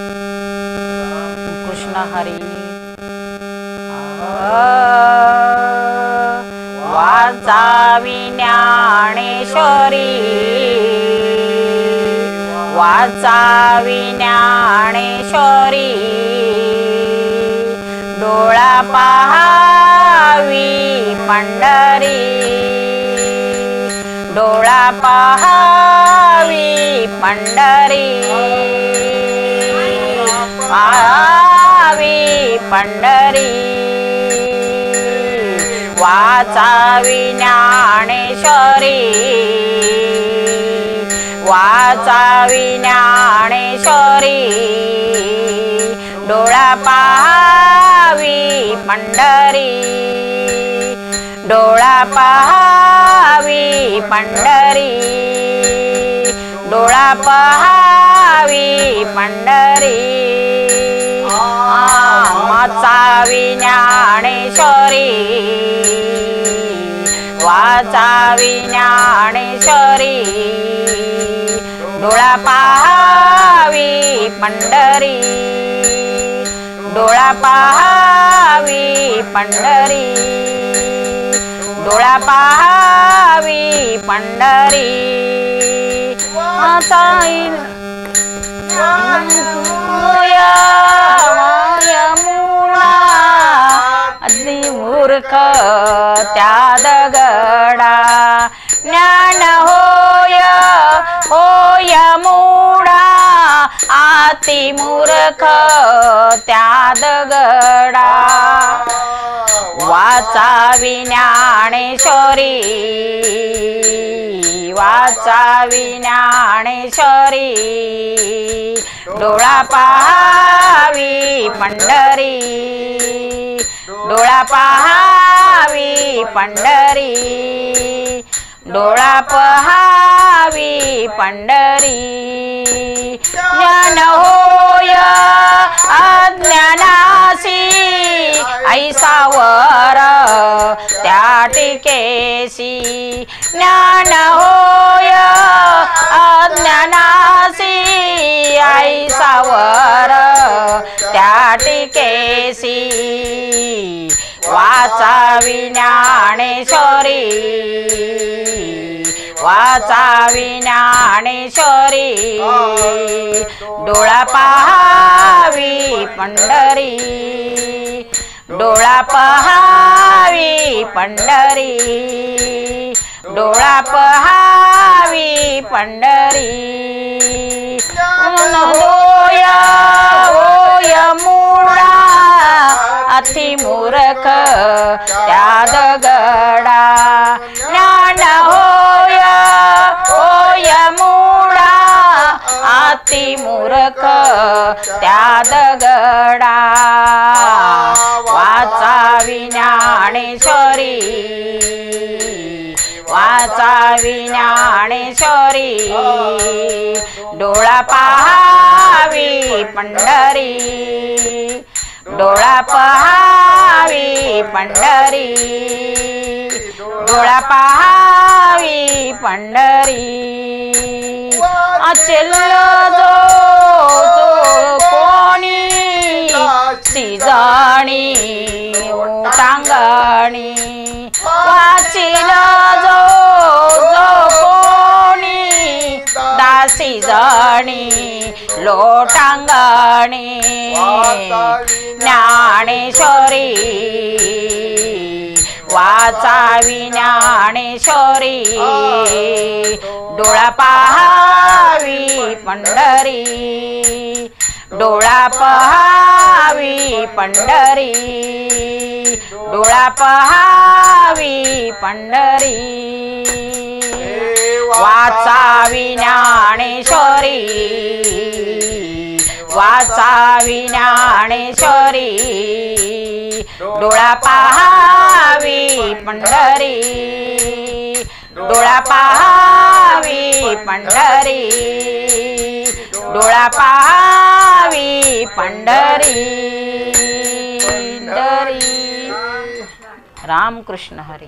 कृष्ण हरी वाचावी ज्ञानेश्वरी वाचावी ज्ञानेश्वरी डोळा पहावी पंढरी डोळा पहावी पंढरी पहावी पंढरी वाचावी ज्ञानेश्वरी वाचावी ज्ञानेश्वरी डोळा पहावी पंढरी डोळा पहावी पंढरी डोळा पहावी पंढरी वाचावी ज्ञानेश्वरी वाचावी ज्ञानेश्वरी डोळा पहावी पंढरी डोळा पहावी पंढरी डोळा पहावी पंढरी वाचावी मूर्ख त्या दगडा ज्ञान होय होय मूढा आती मूर्ख त्या दगडा वाचावी ज्ञानेश्वरी वाचावी ज्ञानेश्वरी डोळा पहावी पंढरी डोळा पहावी पंढरी डोळा पहावी पंढरी ज्ञान होय अज्ञानासी ऐसावर त्या टिकेसी ज्ञान होय अज्ञानासी ऐसावर त्या टिकेसी वाचावी ज्ञानेश्वरी वाचावी ज्ञानेश्वरी डोळा पहावी पंढरी डोळा पहावी पंढरी डोळा पहावी पंढरी होय होय मूढा अति मूर्ख त्या दगडा ज्ञान होय होय मूढा अति मूर्ख त्या दगडा वाचावी ज्ञानेश्वरी वाचावी ज्ञानेश्वरी डोळा पहावी पंढरी डोळा पहावी पंढरी डोळा पहावी पंढरी अचल जो कोणी सिजाणी टांगणी वाचिल जो कोणी दासी जाणी लोटांगणी ज्ञानेश्वरी वाचावी ज्ञानेश्वरी डोळा पहावी पंढरी डोळा पहावी पंढरी डोळा पहावी पंढरी वाचावी ज्ञानेश्वरी वाचावी ज्ञानेश्वरी डोळा पहावी पंढरी डोळा पहावी पंढरी डोळा पहावी पंढरी राम कृष्ण हरी।